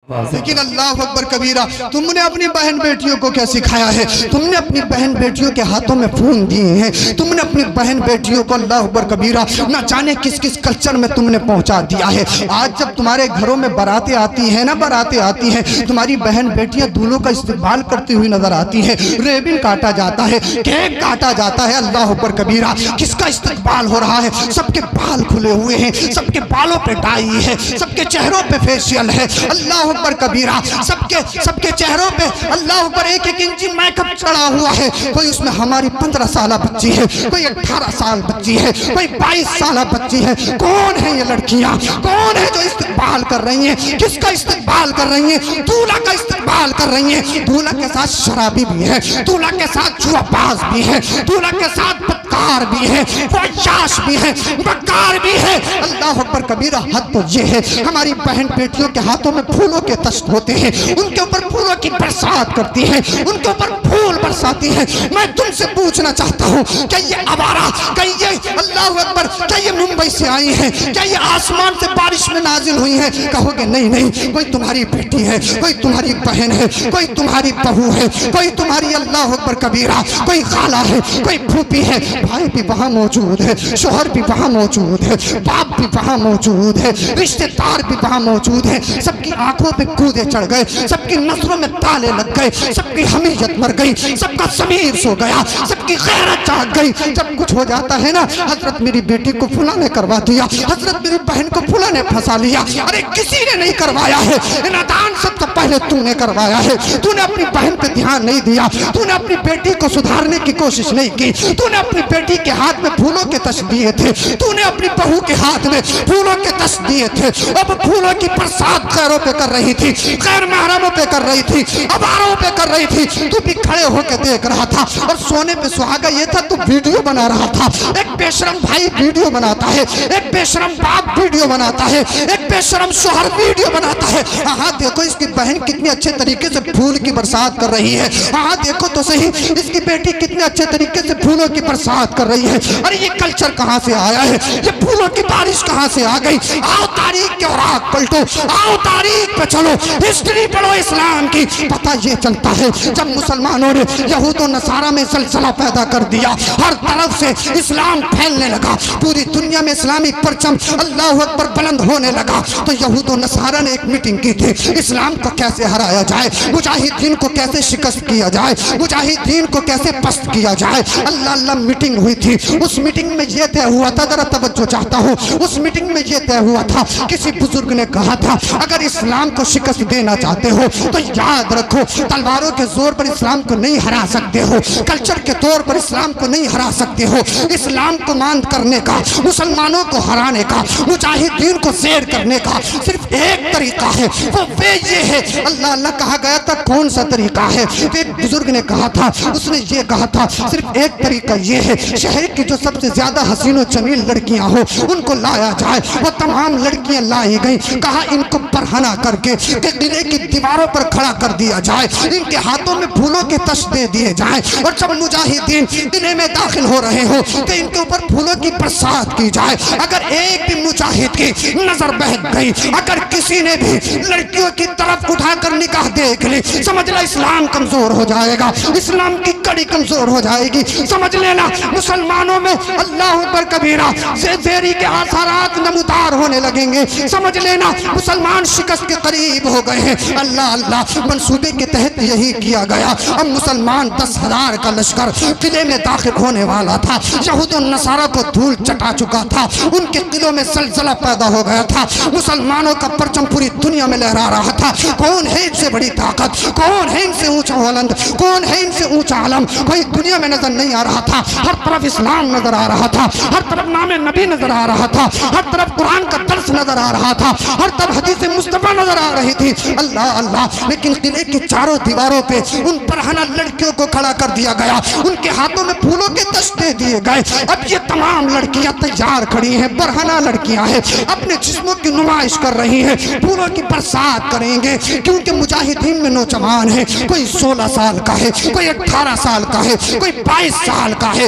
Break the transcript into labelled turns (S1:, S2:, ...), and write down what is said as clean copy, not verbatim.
S1: لیکن اللہ اکبر کبیرہ، تم نے اپنی بہن بیٹیوں کو کیا سکھایا ہے؟ تم نے اپنی بہن بیٹیوں کے ہاتھوں میں فون دیے ہیں، تم نے اپنی بہن بیٹیوں کو اللہ اکبر کبیرہ نہ جانے کس کس کلچر میں تم نے پہنچا دیا ہے۔ آج جب تمہارے گھروں میں باراتیں آتی ہیں نا، باراتیں آتی ہیں، تمہاری بہن بیٹیاں دولوں کا استقبال کرتی ہوئی نظر آتی ہیں، ریبن کاٹا جاتا ہے، کیک کاٹا جاتا ہے، اللہ اکبر کبیرہ کس کا استقبال ہو رہا ہے؟ سب کے بال کھلے ہوئے ہیں، سب کے بالوں پہ ڈائی ہے، سب کے چہروں پہ فیشیل ہے، اللہ اکبر کبیرہ سب کے چہروں پہ اللہ اکبر ایک انچی میک اپ چڑھا ہوا ہے۔ کوئی اس میں ہماری 15 سالہ بچی ہے، کوئی 18 سال بچی ہے، کوئی 22 سالہ بچی ہے۔ کون ہے یہ لڑکیاں؟ کون ہے جو استقبال کر رہی ہیں؟ کس کا استقبال کر رہی ہیں؟ دولہا کا استقبال کر رہی ہیں۔ دولہا کے ساتھ شرابی بھی ہے، دولہا کے ساتھ جوا باز بھی ہے، دولہا کے ساتھ بدکار بھی ہے، فحش بھی ہے، بدکار بھی ہے۔ اللہ اکبر کبیرہ حد تو یہ ہے، ہماری بہن بیٹیوں کے ہاتھوں میں پھولوں کے تشت ہوتے ہیں، ان کے اوپر پھولوں کی برسات کرتی ہیں، ان کے اوپر پھول برساتی ہیں۔ میں تم سے پوچھنا چاہتا ہوں کہ یہ آوارہ، کہ یہ اللہ اکبر، کیا یہ ممبئی سے آئی ہیں؟ کیا یہ آسمان سے بارش میں نازل ہوئی ہیں؟ کہو گے نہیں نہیں، کوئی تمہاری بیٹی ہے، کوئی تمہاری بہن ہے، کوئی تمہاری بہو ہے، کوئی تمہاری اللہ اکبر کبیرہ کوئی خالہ ہے، کوئی پھوپھی ہے، بھائی بھی وہاں موجود ہے، شوہر بھی وہاں موجود ہے، باپ بھی وہاں موجود ہے، رشتہ دار بھی وہاں موجود ہے۔ سب کی آنکھوں پہ کودے چڑھ گئے، سب کی نظروں میں تالے لگ گئے، سب کی حمیت مر گئی، سب کا ضمیر سو گیا، سب کی غیرت جاگ گئی۔ جب کچھ ہو جاتا ہے نا، حضرت میری بیٹی کو فلاں نے کروا دیا، حضرت میری بہن کو فلاں نے پھنسا لیا۔ ارے کسی نے نہیں کروایا ہے، نادان سب سے پہلے تو نے کروایا ہے۔ تو نے اپنی بہن پہ دھیان نہیں دیا، تو نے اپنی بیٹی کو سدھارنے کی کوشش نہیں کی، تو نے اپنی بیٹی کے ہاتھ میں پھولوں کے تشت دیے تھے، تو نے اپنی بہو کے ہاتھ میں پھولوں کے تشت دیے تھے۔ اب پھولوں کی برسات غیروں پہ کر رہی تھی، غیر محرموں پہ کر رہی تھی، اباروں پہ کر رہی تھی، تو بھی کھڑے ہو کے دیکھ رہا تھا۔ اور سونے پہ سہاگا یہ تھا، تو ویڈیو بنا رہا تھا۔ ایک بے شرم بھائی ویڈیو بناتا ہے، ایک بے شرم باپ ویڈیو بناتا ہے، ایک بے شرم شوہر ویڈیو بناتا ہے۔ ہاں دیکھو اس کی بہن کتنی اچھے طریقے سے پھول کی برسات کر رہی ہے، ہاں دیکھو تو صحیح اس کی بیٹی کتنے اچھے طریقے سے پھولوں کی برسات کر رہی ہے۔ ارے یہ کلچر کہاں سے آیا ہے؟ یہ پھولوں کی بارش کہاں سے آ گئی؟ آؤ تاریخ کے اوراق پلٹو، آؤ تاریخ پہ چلو، ہسٹری پڑھو اسلام کی۔ پتہ یہ چلتا ہے جب مسلمانوں نے یہود و نصارہ میں زلزلہ پیدا کر دیا، ہر طرف سے اسلام پھیلنے لگا، پوری دنیا میں اسلامی پرچم اللہ اکبر بلند ہونے لگا، تو یہود و نصارہ نے ایک میٹنگ کی تھی، اسلام کو کیسے ہرایا جائے، مجاہدین کو کیسے شکست کیا جائے، مجاہدین کو کیسے پست کیا جائے۔ اللہ اللہ میٹنگ ہوئی تھی۔ اس میٹنگ میں یہ طے ہوا تھا، ذرا توجہ چاہتا ہوں، اس میٹنگ میں یہ طے ہوا تھا، کسی بزرگ نے کہا تھا اگر اسلام کو شکست دینا چاہتے ہو تو یاد رکھو تلواروں کے زور پر اسلام کو نہیں ہرا سکتے ہو، کلچر کے طور پر اسلام کو نہیں ہرا سکتے ہو۔ اسلام کو ماند کرنے کا، مسلمانوں کو ہرانے کا، مجاہدین کو زیر کرنے کا صرف ایک طریقہ ہے، وہ یہ ہے۔ اللہ اللہ کہا گیا تھا کون سا طریقہ ہے؟ ایک بزرگ نے کہا تھا، اس نے یہ کہا تھا صرف ایک طریقہ یہ ہے، شہر کی جو سب سے زیادہ حسین و جمیل لڑکیاں ہو ان کو لایا جائے۔ وہ تمام لڑکیاں لائی گئیں، کہا ان کو برہنہ کر کے قلعے کی دیواروں پر کھڑا کر دیا جائے، ان کے ہاتھوں میں پھولوں کے تشت دے دیے جائیں، اور جب مجاہدین قلعے میں داخل ہو رہے ہو تو ان کے اوپر پھولوں کی برسات کی جائے۔ اگر ایک بھی مجاہد کی نظر بہک گئی، اگر کسی نے بھی لڑکیوں کی طرف اٹھا کر نکاح دیکھ لی، سمجھ لے اسلام کمزور ہو جائے گا، اسلام کی کڑی کمزور ہو جائے گی۔ سمجھ لینا مسلمانوں میں اللہ اکبر کبیرہ زیری کے آثارات نمودار ہونے لگیں گے۔ سمجھ لینا مسلمان شکست کے قریب ہو گئے ہیں۔ اللہ اللہ منصوبے کے تحت یہی کیا گیا۔ اب مسلمان 10,000 کا لشکر قلعے میں داخل ہونے والا تھا، یہود و نصارہ کو دھول چٹا چکا تھا، ان کے قلعوں میں زلزلہ پیدا ہو گیا تھا، مسلمانوں کا پرچم پوری دنیا میں لہرا رہا تھا۔ کون ہے ان سے بڑی طاقت؟ کون ہے ان سے اونچا بلند؟ کون ہے ان سے اونچا علم؟ کوئی دنیا میں نظر نہیں آ رہا تھا، ہر طرف اسلام نظر آ رہا تھا، ہر طرف نام نبی نظر آ رہا تھا، ہر طرف قرآن کا درس نظر آ رہا تھا، ہر طرف حدیث مصطفیٰ نظر آ رہی تھی۔ اللہ اللہ، لیکن قلعے کی چاروں دیواروں پہ ان برہنہ لڑکیوں کو کھڑا کر دیا گیا، ان کے ہاتھوں میں پھولوں کے تشت دے دیے گئے۔ اب یہ تمام لڑکیاں تیار کھڑی ہیں، برہنہ لڑکیاں ہیں، اپنے جسموں کی نمائش کر رہی ہیں، پھولوں کی برسات کریں گے، کیونکہ مجاہدین میں نوجوان ہے، کوئی 16 سال کا ہے، کوئی 18 سال کا ہے، کوئی 22 سال کا ہے،